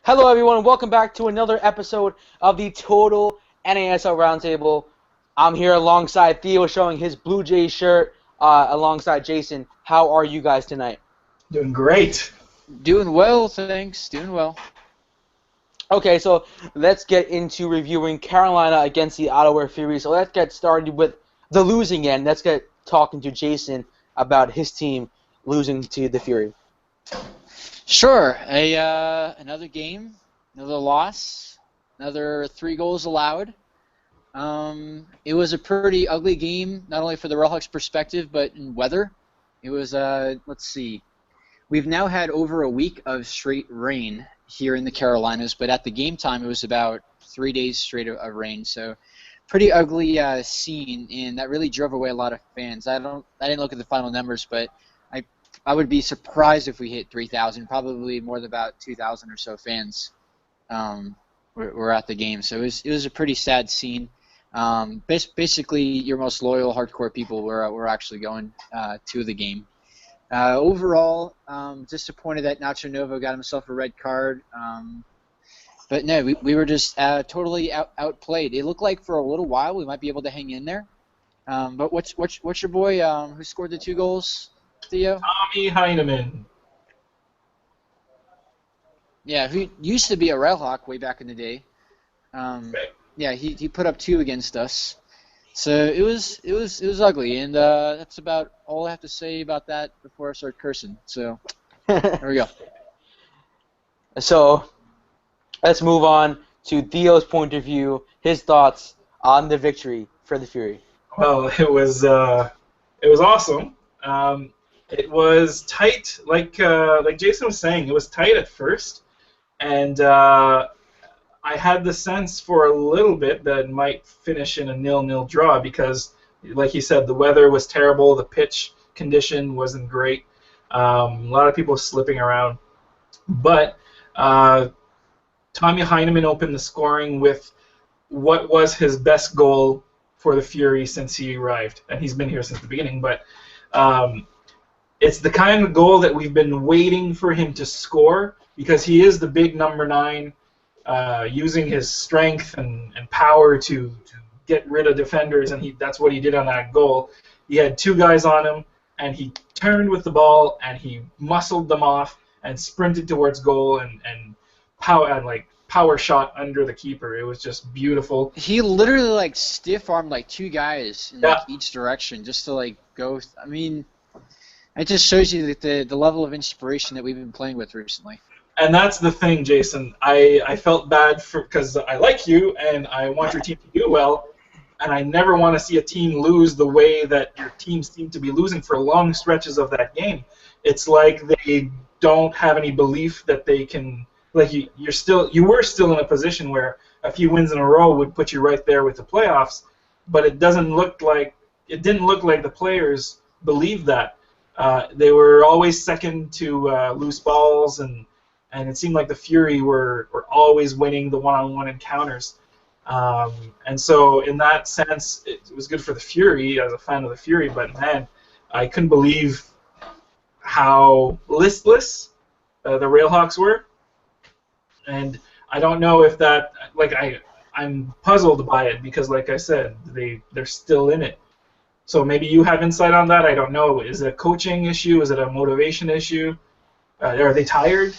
Hello, everyone, and welcome back to another episode of the Total NASL Roundtable. I'm here alongside Theo, showing his Blue Jays shirt, alongside Jason. How are you guys tonight? Doing great. Doing well, thanks. Doing well. Okay, so let's get into reviewing Carolina against the Ottawa Fury. So let's get started with the losing end. Let's get talking to Jason about his team losing to the Fury. Sure. Another game, another loss, another 3 goals allowed. It was a pretty ugly game, not only for the Railhawks' perspective, but in weather. It was, let's see. We've now had over a week of straight rain here in the Carolinas, but at the game time it was about 3 days straight of rain. So pretty ugly scene, and that really drove away a lot of fans. I didn't look at the final numbers, but I would be surprised if we hit 3,000. Probably more than about 2,000 or so fans were at the game. So it was a pretty sad scene. Basically, your most loyal, hardcore people were actually going to the game. Overall, disappointed that Nacho Novo got himself a red card. But no, we were just totally outplayed. It looked like for a little while we might be able to hang in there. But what's your boy who scored the 2 goals, Theo? Tommy Heineman. Yeah, who used to be a Railhawk way back in the day. Yeah, he put up 2 against us. So it was ugly, and that's about all I have to say about that before I start cursing. So there we go. So let's move on to Theo's point of view, his thoughts on the victory for the Fury. Well, it was awesome. It was tight, like Jason was saying. It was tight at first, and I had the sense for a little bit that it might finish in a 0-0 draw because, like he said, the weather was terrible. The pitch condition wasn't great. A lot of people slipping around, but Tommy Heineman opened the scoring with what was his best goal for the Fury since he arrived, and he's been here since the beginning. But it's the kind of goal that we've been waiting for him to score because he is the big number 9, using his strength and power to get rid of defenders, and that's what he did on that goal. He had 2 guys on him, and he turned with the ball, and he muscled them off and sprinted towards goal and power shot under the keeper. It was just beautiful. He literally stiff armed 2 guys in each direction just to go. I mean, it just shows you that the level of inspiration that we've been playing with recently. And that's the thing, Jason. I felt bad because I like you and I want your team to do well, and I never want to see a team lose the way that your teams seem to be losing for long stretches of that game. It's like they don't have any belief that they can. Like you were still in a position where a few wins in a row would put you right there with the playoffs, but it didn't look like the players believed that. They were always second to loose balls, and it seemed like the Fury were always winning the one-on-one encounters. And so in that sense, it was good for the Fury as a fan of the Fury, but man, I couldn't believe how listless the Railhawks were. And I don't know if that, I'm puzzled by it because, like I said, they're still in it. So maybe you have insight on that. I don't know. Is it a coaching issue? Is it a motivation issue? Are they tired?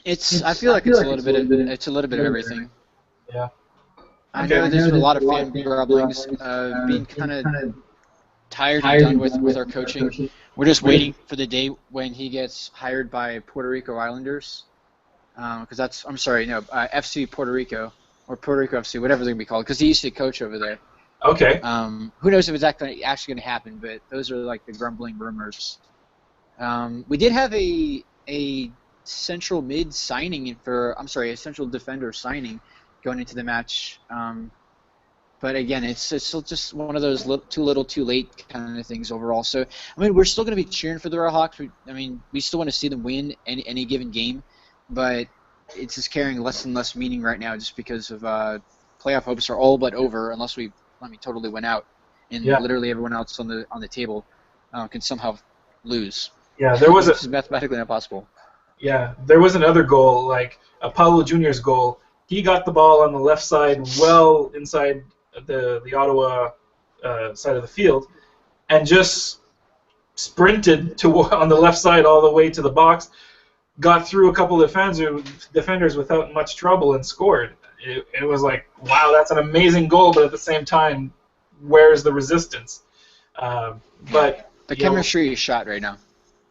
I feel like it's a little bit of everything. Yeah. I know there's a lot of fan grumblings, being kind of tired and done with our coaching. We're just waiting for the day when he gets hired by Puerto Rico Islanders. Because FC Puerto Rico, or Puerto Rico FC, whatever they're going to be called, because he used to coach over there. Okay. Who knows if it's actually going to happen, but those are the grumbling rumors. We did have a central mid signing a central defender signing going into the match. But again, it's still just one of those too little, too late kind of things overall. So, I mean, we're still going to be cheering for the Railhawks. We still want to see them win any given game. But it's just carrying less and less meaning right now just because of playoff hopes are all but over unless we totally win out. And literally everyone else on the table can somehow lose. Yeah, there was It's mathematically impossible. Yeah, there was another goal, like Paulo Jr.'s goal. He got the ball on the left side, well inside the Ottawa side of the field, and just sprinted to on the left side all the way to the box. Got through a couple of defenders without much trouble and scored. It was like, wow, that's an amazing goal, but at the same time, where's the resistance? But The you know, chemistry is shot right now.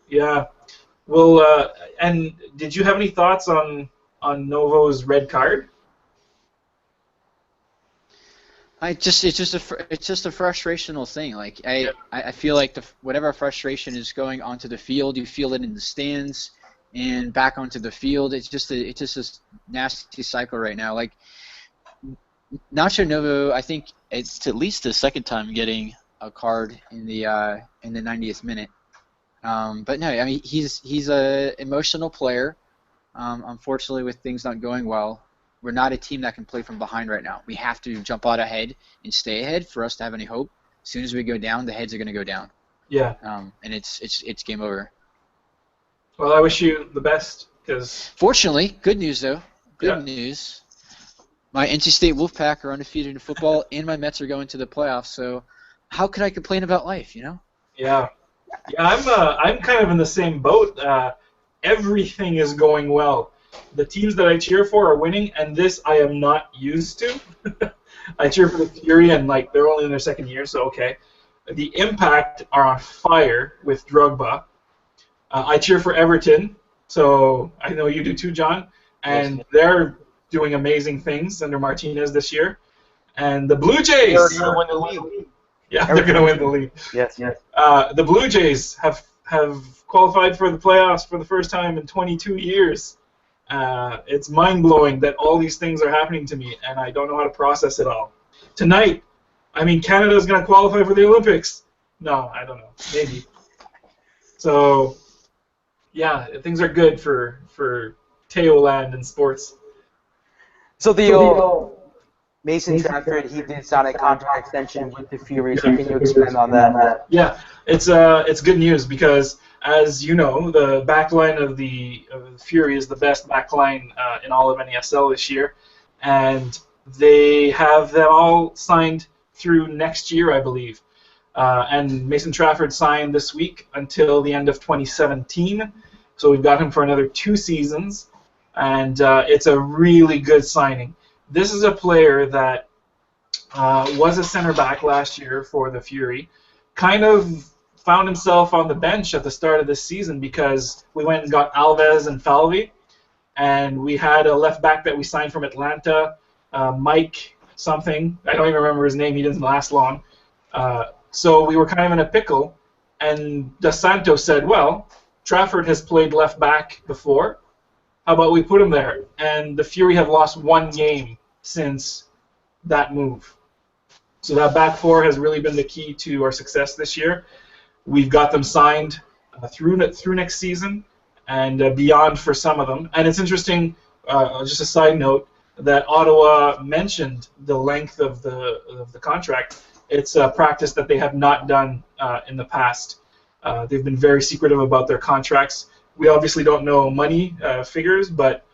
yeah. Well, and did you have any thoughts on Novo's red card? It's just a frustrational thing. Like I feel like whatever frustration is going onto the field, you feel it in the stands and back onto the field. It's just this nasty cycle right now. Like Nacho Novo, I think it's at least the second time getting a card in the 90th minute. But no, I mean he's a emotional player. Unfortunately, with things not going well, we're not a team that can play from behind right now. We have to jump out ahead and stay ahead for us to have any hope. As soon as we go down, the heads are going to go down. Yeah. And it's game over. Well, I wish you the best, because Fortunately, good news though. Yeah. Good news. My NC State Wolfpack are undefeated in football, and my Mets are going to the playoffs. So, how could I complain about life? You know? Yeah. I'm kind of in the same boat. Everything is going well. The teams that I cheer for are winning, and this I am not used to. I cheer for the Fury, and like they're only in their second year, so okay. The Impact are on fire with Drogba. I cheer for Everton, so I know you do too, John. And they're doing amazing things under Martinez this year. And the Blue Jays. They're going to win the league. Yeah, they're going to win the league. Yes. The Blue Jays have qualified for the playoffs for the first time in 22 years. It's mind-blowing that all these things are happening to me, and I don't know how to process it all. Tonight, I mean, Canada's going to qualify for the Olympics. No, I don't know. Maybe. So, yeah, things are good for Teo Land and sports. So the Mason Trafford, he did sign a contract extension with the Fury. So can you expand on that? Yeah, it's good news because, as you know, the backline of the Fury is the best backline in all of NASL this year, and they have them all signed through next year, I believe. And Mason Trafford signed this week until the end of 2017, so we've got him for another 2 seasons, and it's a really good signing. This is a player that was a center back last year for the Fury, kind of found himself on the bench at the start of this season because we went and got Alves and Falvey, and we had a left back that we signed from Atlanta, Mike something. I don't even remember his name. He didn't last long. So we were kind of in a pickle, and Dos Santos said, well, Trafford has played left back before. How about we put him there? And the Fury have lost 1 game since that move. So that back four has really been the key to our success this year. We've got them signed through next season and beyond for some of them. And it's interesting, just a side note, that Ottawa mentioned the length of the contract. It's a practice that they have not done in the past. They've been very secretive about their contracts. We obviously don't know money figures, but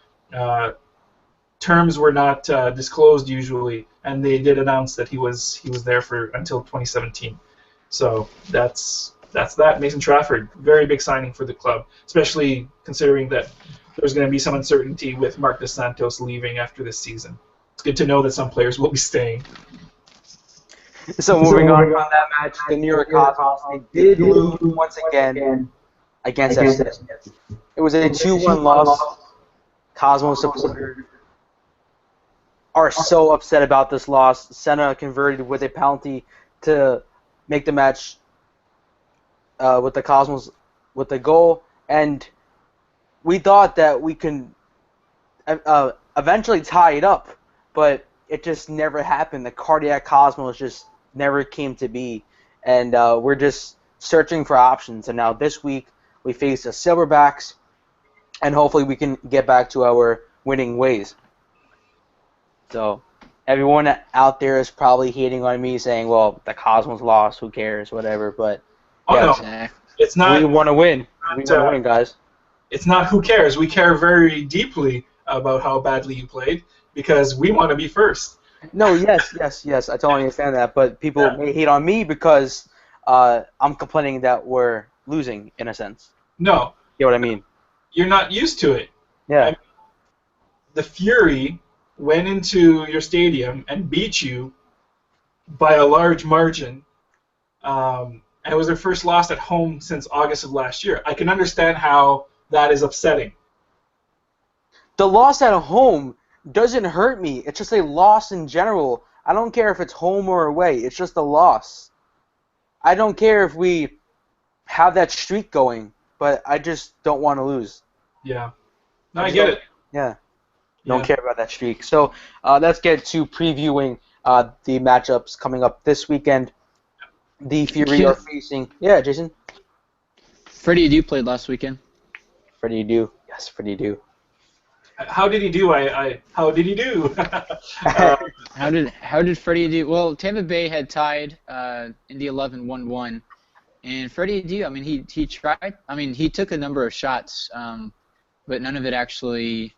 terms were not disclosed usually, and they did announce that he was there for until 2017. So that's that. Mason Trafford, very big signing for the club, especially considering that there's going to be some uncertainty with Mark Dos Santos leaving after this season. It's good to know that some players will be staying. So moving on from that match, the New York Cosmos, they did lose once again against FC. It was a 2-1 loss. Cosmos supporters are so upset about this loss. Senna converted with a penalty to make the match with the Cosmos with the goal, and we thought that we can eventually tie it up, but it just never happened. The Cardiac Cosmos just never came to be, and we're just searching for options. And now this week we face the Silverbacks, and hopefully we can get back to our winning ways. So everyone out there is probably hating on me, saying, well, the Cosmos lost, who cares, whatever. But no. It's not. We want to win. We want to win, guys. it's not who cares. We care very deeply about how badly you played because we want to be first. No, yes. I totally understand that, but people Yeah. may hate on me because I'm complaining that we're losing in a sense. No, You know what I mean? you're not used to it. Yeah. The Fury went into your stadium and beat you by a large margin. And it was their first loss at home since August of last year. I can understand how that is upsetting. The loss at home doesn't hurt me. It's just a loss in general. I don't care if it's home or away. It's just a loss. I don't care if we have that streak going, but I just don't want to lose. Yeah. No, I get it. Yeah. Yeah. Don't care about that streak. So let's get to previewing the matchups coming up this weekend. The Fury are facing... Yeah, Jason? Freddie Adu played last weekend. Freddie Adu. Yes, Freddie Adu. How did he do? How did he do? How did Freddie Adu? Well, Tampa Bay had tied Indy 11 1-1, and Freddie Adu, I mean, he tried. I mean, he took a number of shots, but none of it actually,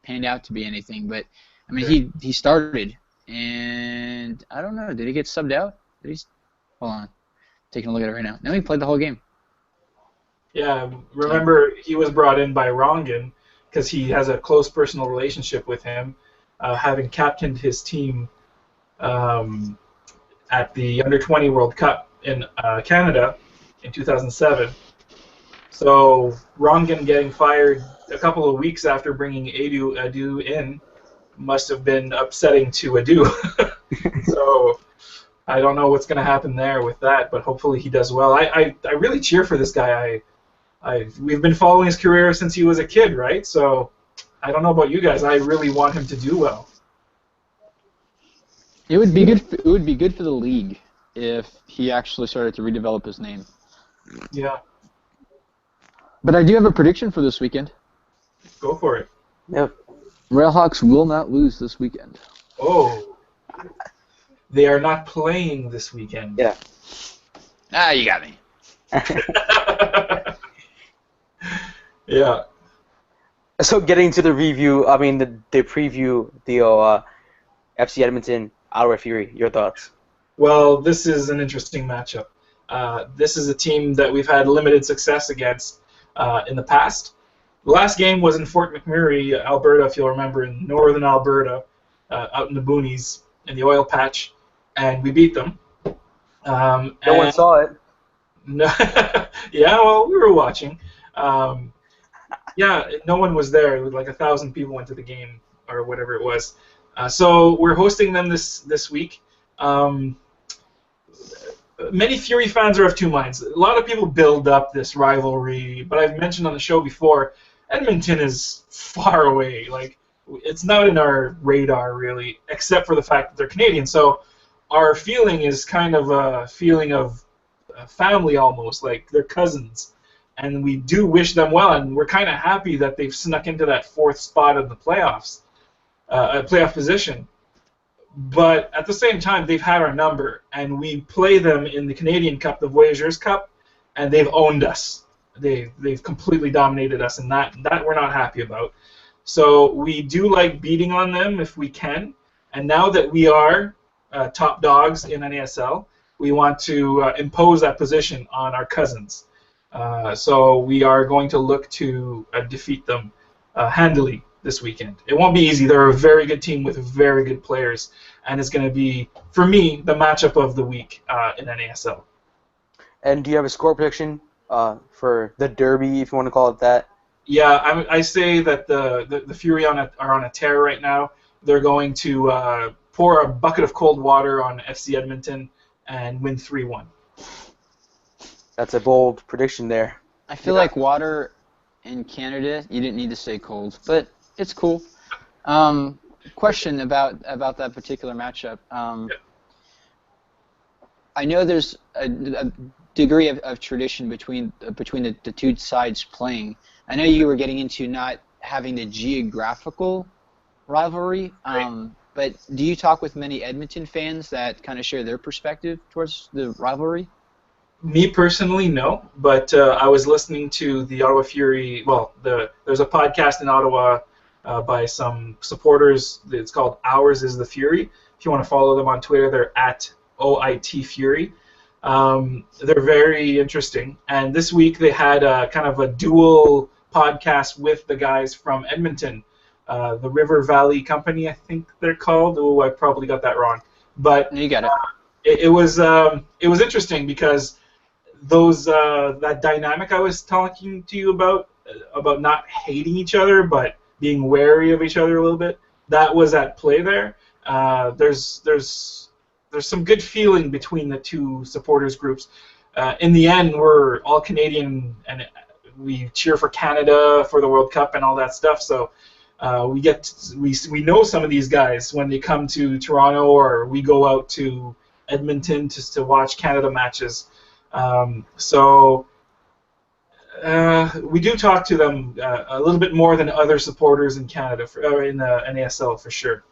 panned out to be anything. But I mean, he started, and I don't know. Did he get subbed out? Hold on, taking a look at it right now. No, he played the whole game. Yeah, remember he was brought in by Rongen because he has a close personal relationship with him, having captained his team at the Under-20 World Cup in Canada in 2007. So Rongen getting fired a couple of weeks after bringing Adu in must have been upsetting to Adu. So I don't know what's going to happen there with that, but hopefully he does well. I really cheer for this guy. We've been following his career since he was a kid, right? So I don't know about you guys. I really want him to do well. It would be good. It would be good for the league if he actually started to redevelop his name. Yeah. But I do have a prediction for this weekend. Go for it. Yep. Railhawks will not lose this weekend. Oh. They are not playing this weekend. Yeah. Ah, you got me. Yeah. So getting to the review, I mean the preview, the FC Edmonton, Ottawa Fury. Your thoughts? Well, this is an interesting matchup. This is a team that we've had limited success against in the past. The last game was in Fort McMurray, Alberta, if you'll remember, in northern Alberta, out in the boonies, in the oil patch, and we beat them. No one saw it. No, yeah, well, we were watching. Yeah, no one was there. Like 1,000 people went to the game, or whatever it was. So we're hosting them this week. Many Fury fans are of two minds. A lot of people build up this rivalry, but I've mentioned on the show before, Edmonton is far away. Like, it's not in our radar, really, except for the fact that they're Canadian. So our feeling is kind of a feeling of family almost, like they're cousins. And we do wish them well, and we're kind of happy that they've snuck into that fourth spot of the playoffs, playoff position. But at the same time, they've had our number, and we play them in the Canadian Cup, the Voyageurs Cup, and they've owned us. They've completely dominated us, and that we're not happy about. So we do like beating on them if we can, and now that we are top dogs in NASL, we want to impose that position on our cousins. So we are going to look to defeat them handily this weekend. It won't be easy. They're a very good team with very good players, and it's going to be, for me, the matchup of the week in NASL. And do you have a score prediction for the Derby, if you want to call it that? Yeah, I say that the Fury are on a tear right now. They're going to pour a bucket of cold water on FC Edmonton and win 3-1. That's a bold prediction there. I feel like water in Canada, you didn't need to say cold, but it's cool. Question about that particular matchup. I know there's a degree of tradition between the two sides playing. I know you were getting into not having the geographical rivalry, Right. But do you talk with many Edmonton fans that kind of share their perspective towards the rivalry? Me personally, no. But I was listening to the Ottawa Fury. Well, there's a podcast in Ottawa by some supporters. It's called Ours is the Fury. If you want to follow them on Twitter, they're at OIT Fury. They're very interesting. And this week they had kind of a dual podcast with the guys from Edmonton, the River Valley Company, I think they're called. Oh, I probably got that wrong. But You got it. it was interesting because that dynamic I was talking to you about not hating each other but being wary of each other a little bit, that was at play there. There's some good feeling between the two supporters groups. In the end, we're all Canadian and we cheer for Canada for the World Cup and all that stuff. So we know some of these guys when they come to Toronto or we go out to Edmonton to watch Canada matches. So we do talk to them a little bit more than other supporters in Canada, in the NASL for sure.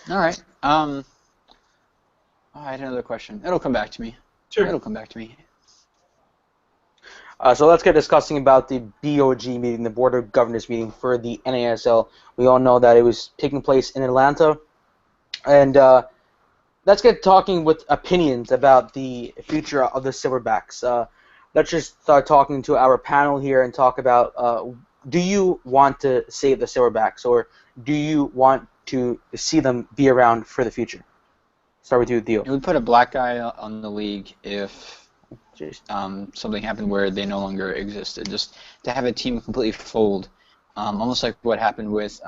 All right. I had another question. It'll come back to me. Sure. It'll come back to me. So let's get discussing about the BOG meeting, the Board of Governors meeting for the NASL. We all know that it was taking place in Atlanta. And let's get talking with opinions about the future of the Silverbacks. Let's just start talking to our panel here and talk about, do you want to save the Silverbacks, or do you want to see them be around for the future? Start with you, Theo. It would put a black eye on the league if something happened where they no longer existed. Just to have a team completely fold, almost like what happened with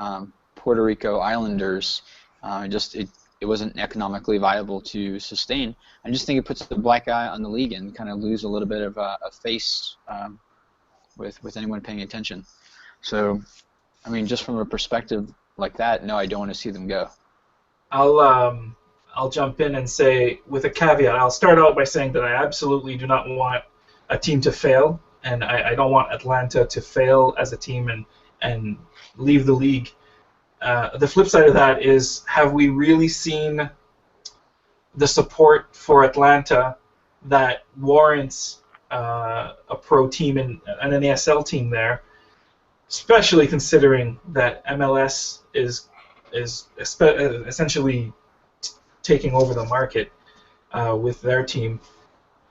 Puerto Rico Islanders. It wasn't economically viable to sustain. I just think it puts the black eye on the league and kind of lose a little bit of a face with anyone paying attention. So, I mean, just from a perspective like that, no, I don't want to see them go. I'll jump in and say, with a caveat, I'll start out by saying that I absolutely do not want a team to fail, and I don't want Atlanta to fail as a team and leave the league. The flip side of that is, have we really seen the support for Atlanta that warrants a pro team and an NASL team there, especially considering that MLS is essentially taking over the market with their team.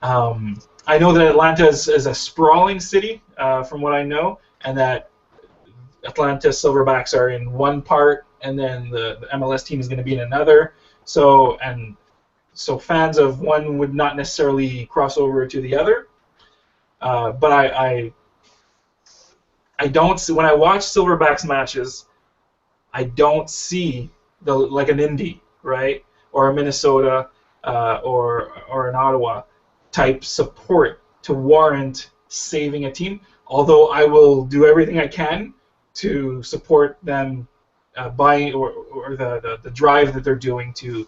I know that Atlanta is a sprawling city, from what I know, and that Atlanta Silverbacks are in one part, and then the MLS team is going to be in another. So fans of one would not necessarily cross over to the other. But I don't see, when I watch Silverbacks matches, I don't see like an Indy, right, or a Minnesota or an Ottawa type support to warrant saving a team. Although I will do everything I can to support them buying or the drive that they're doing to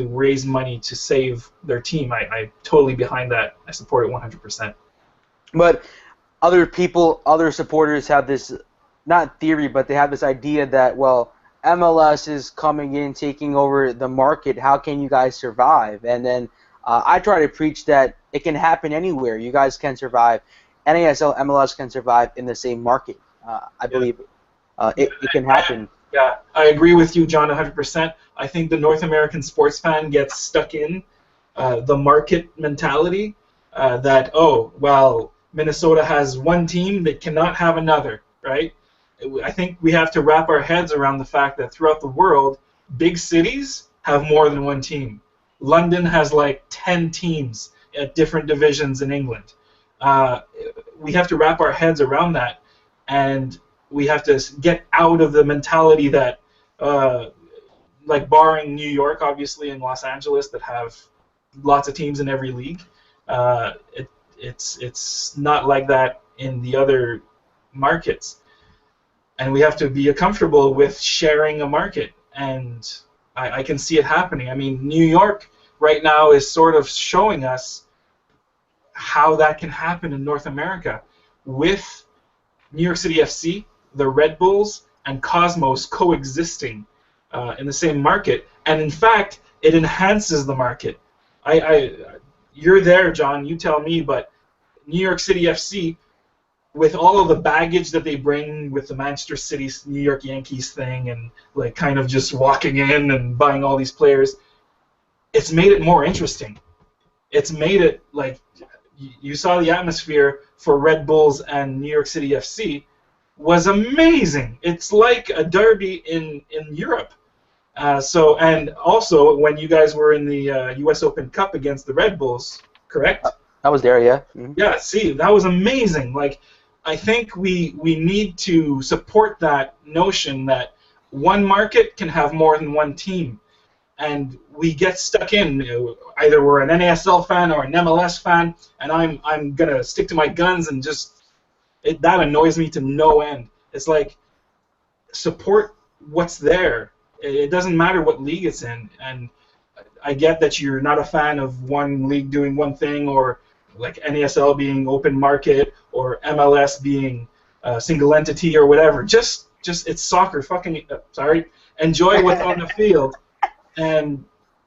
raise money to save their team. I'm totally behind that. I support it 100%. But other supporters have this, not theory, but they have this idea that, well, MLS is coming in, taking over the market. How can you guys survive? And then I try to preach that it can happen anywhere. You guys can survive. NASL, MLS can survive in the same market. I believe it can happen. Yeah, I agree with you, John, 100%. I think the North American sports fan gets stuck in the market mentality that, oh, well, Minnesota has one team that cannot have another, right? I think we have to wrap our heads around the fact that throughout the world, big cities have more than one team. London has like 10 teams at different divisions in England. We have to wrap our heads around that, and we have to get out of the mentality that, like barring New York, obviously, and Los Angeles that have lots of teams in every league, it's not like that in the other markets. And we have to be comfortable with sharing a market, and I can see it happening. I mean, New York right now is sort of showing us how that can happen in North America with New York City FC, the Red Bulls, and Cosmos coexisting in the same market. And in fact, it enhances the market. You're there, John. You tell me, but New York City FC, with all of the baggage that they bring with the Manchester City, New York Yankees thing, and like kind of just walking in and buying all these players, it's made it more interesting. It's made it like you saw the atmosphere for Red Bulls and New York City FC was amazing. It's like a derby in Europe. And also when you guys were in the U.S. Open Cup against the Red Bulls, correct? I was there, yeah. Mm-hmm. Yeah, see, that was amazing. Like, I think we need to support that notion that one market can have more than one team. And we get stuck in, either we're an NASL fan or an MLS fan, and I'm going to stick to my guns and just, that annoys me to no end. It's like, support what's there. It doesn't matter what league it's in. And I get that you're not a fan of one league doing one thing, or like NASL being open market, or MLS being a single entity or whatever. Just it's soccer. Enjoy what's on the field, and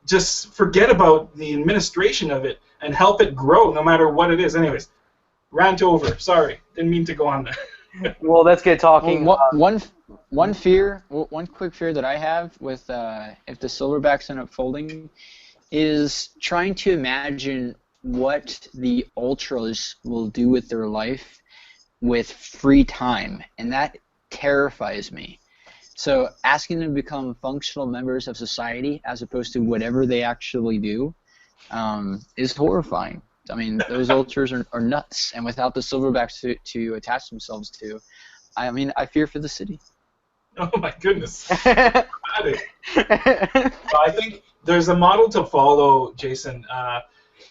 just forget about the administration of it and help it grow, no matter what it is. Anyways, rant over. Sorry, didn't mean to go on there. Well, let's get talking. One quick fear that I have with if the Silverbacks end up folding is trying to imagine what the Ultras will do with their life with free time, and that terrifies me. So asking them to become functional members of society as opposed to whatever they actually do is horrifying. I mean, those Ultras are nuts, and without the Silverbacks to attach themselves to, I fear for the city. Oh my goodness. I think there's a model to follow, Jason.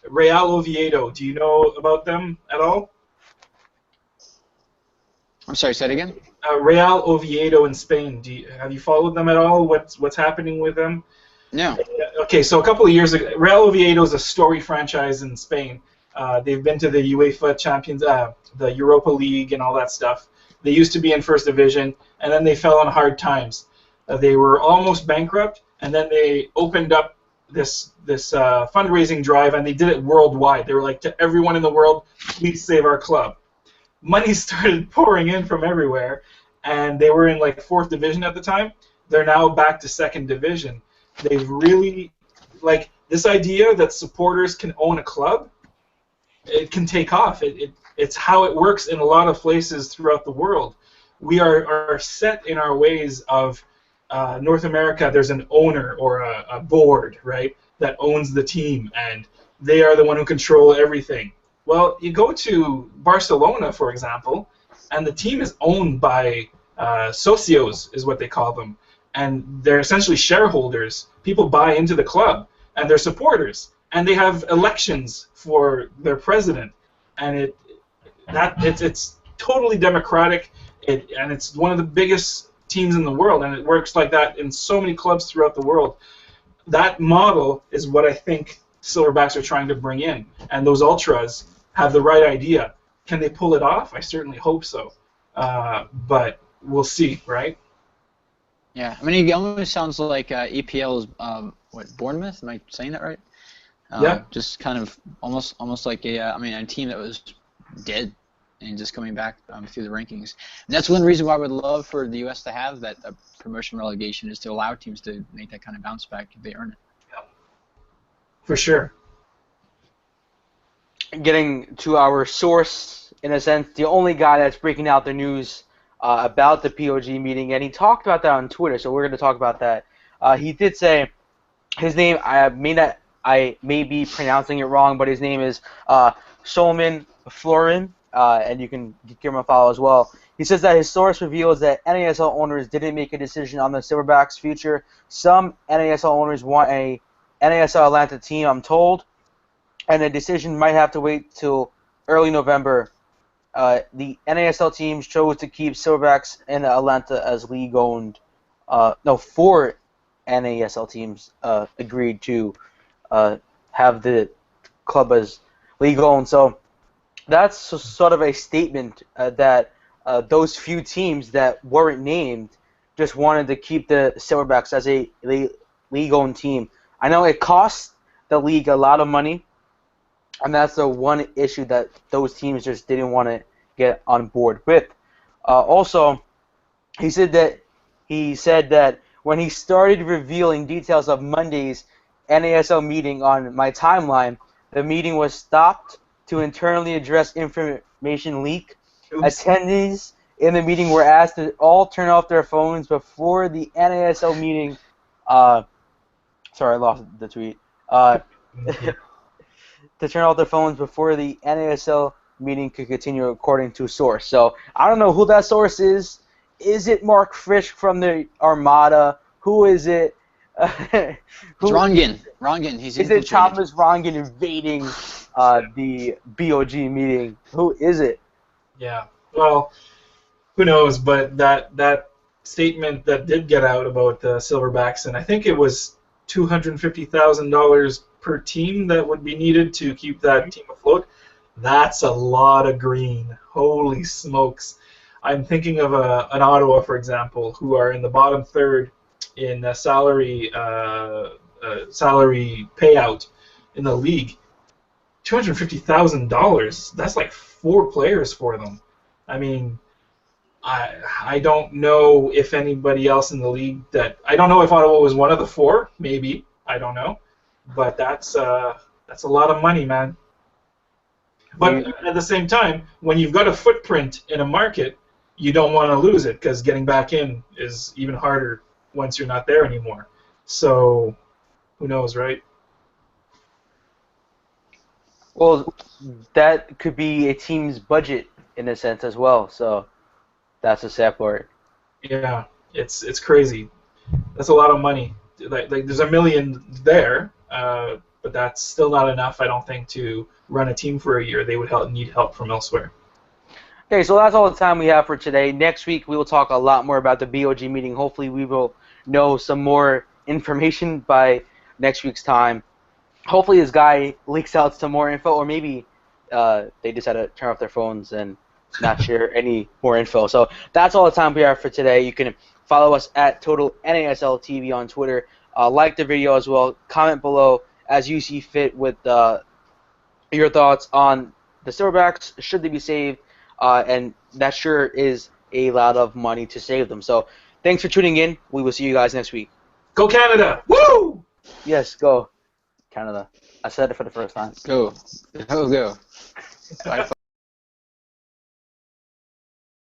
Real Oviedo, do you know about them at all? I'm sorry, say it again? Real Oviedo in Spain. Have you followed them at all? What's happening with them? No. Okay, so a couple of years ago, Real Oviedo is a story franchise in Spain. They've been to the UEFA Champions, the Europa League, and all that stuff. They used to be in First Division, and then they fell on hard times. They were almost bankrupt, and then they opened up this fundraising drive, and they did it worldwide. They were like, to everyone in the world, please save our club. Money started pouring in from everywhere, and they were in like Fourth Division at the time. They're now back to Second Division. They've really, like, this idea that supporters can own a club, it can take off. It's how it works in a lot of places throughout the world. We are set in our ways of North America. There's an owner or a board, right, that owns the team, and they are the one who control everything. Well, you go to Barcelona, for example, and the team is owned by socios, is what they call them, and they're essentially shareholders. People buy into the club, and they're supporters, and they have elections for their president, and it's totally democratic, and it's one of the biggest teams in the world, and it works like that in so many clubs throughout the world. That model is what I think Silverbacks are trying to bring in, and those Ultras have the right idea. Can they pull it off? I certainly hope so, but we'll see, right? Yeah, I mean, it almost sounds like EPL is Bournemouth? Am I saying that right? Yeah. Just kind of almost like a team that was dead and just coming back through the rankings. And that's one reason why I would love for the U.S. to have that promotion relegation, is to allow teams to make that kind of bounce back if they earn it. Yeah. For sure. Getting to our source, in a sense, the only guy that's breaking out the news about the BOG meeting, and he talked about that on Twitter, so we're going to talk about that. He did say his name, I may be pronouncing it wrong, but his name is Solomon Florin, and you can give him a follow as well. He says that his source reveals that NASL owners didn't make a decision on the Silverbacks' future. Some NASL owners want a NASL Atlanta team, I'm told, and the decision might have to wait till early November. The NASL teams chose to keep Silverbacks and Atlanta as league-owned. Four NASL teams agreed to have the club as league-owned. So that's sort of a statement that those few teams that weren't named just wanted to keep the Silverbacks as a league-owned team. I know it costs the league a lot of money, and that's the one issue that those teams just didn't want to get on board with. Also, he said that when he started revealing details of Monday's NASL meeting on my timeline, the meeting was stopped to internally address information leak. Oops. Attendees in the meeting were asked to all turn off their phones before the NASL meeting. Sorry, I lost the tweet. To turn off their phones before the NASL meeting could continue, according to a source. So I don't know who that source is. Is it Mark Frisch from the Armada? Who is it? It's Rongen. Rongen. He's Is it infiltrated. Thomas Rongen invading the BOG meeting? Who is it? Yeah. Well, who knows? But that statement that did get out about the Silverbacks, and I think it was $250,000 per team that would be needed to keep that team afloat. That's a lot of green. Holy smokes! I'm thinking of an Ottawa, for example, who are in the bottom third in salary payout in the league. $250,000. That's like 4 players for them. I mean, I don't know if anybody else in the league I don't know if Ottawa was one of the 4. Maybe, I don't know, but that's a lot of money, man. But at the same time, when you've got a footprint in a market, you don't want to lose it, because getting back in is even harder once you're not there anymore. So, who knows, right? Well, that could be a team's budget in a sense as well. So that's a sad part. Yeah, it's crazy. That's a lot of money. Like there's $1 million there, but that's still not enough, I don't think, to run a team for a year. They would need help from elsewhere. Okay, so that's all the time we have for today. Next week we will talk a lot more about the BOG meeting. Hopefully we will know some more information by next week's time. Hopefully this guy leaks out some more info, or maybe they decide to turn off their phones and not share any more info. So that's all the time we have for today. You can follow us at Total NASL TV on Twitter. Like the video as well. Comment below as you see fit with your thoughts on the Silverbacks. Should they be saved? And that sure is a lot of money to save them. So thanks for tuning in. We will see you guys next week. Go Canada! Woo! Yes, go Canada. I said it for the first time. Go. Go. Bye.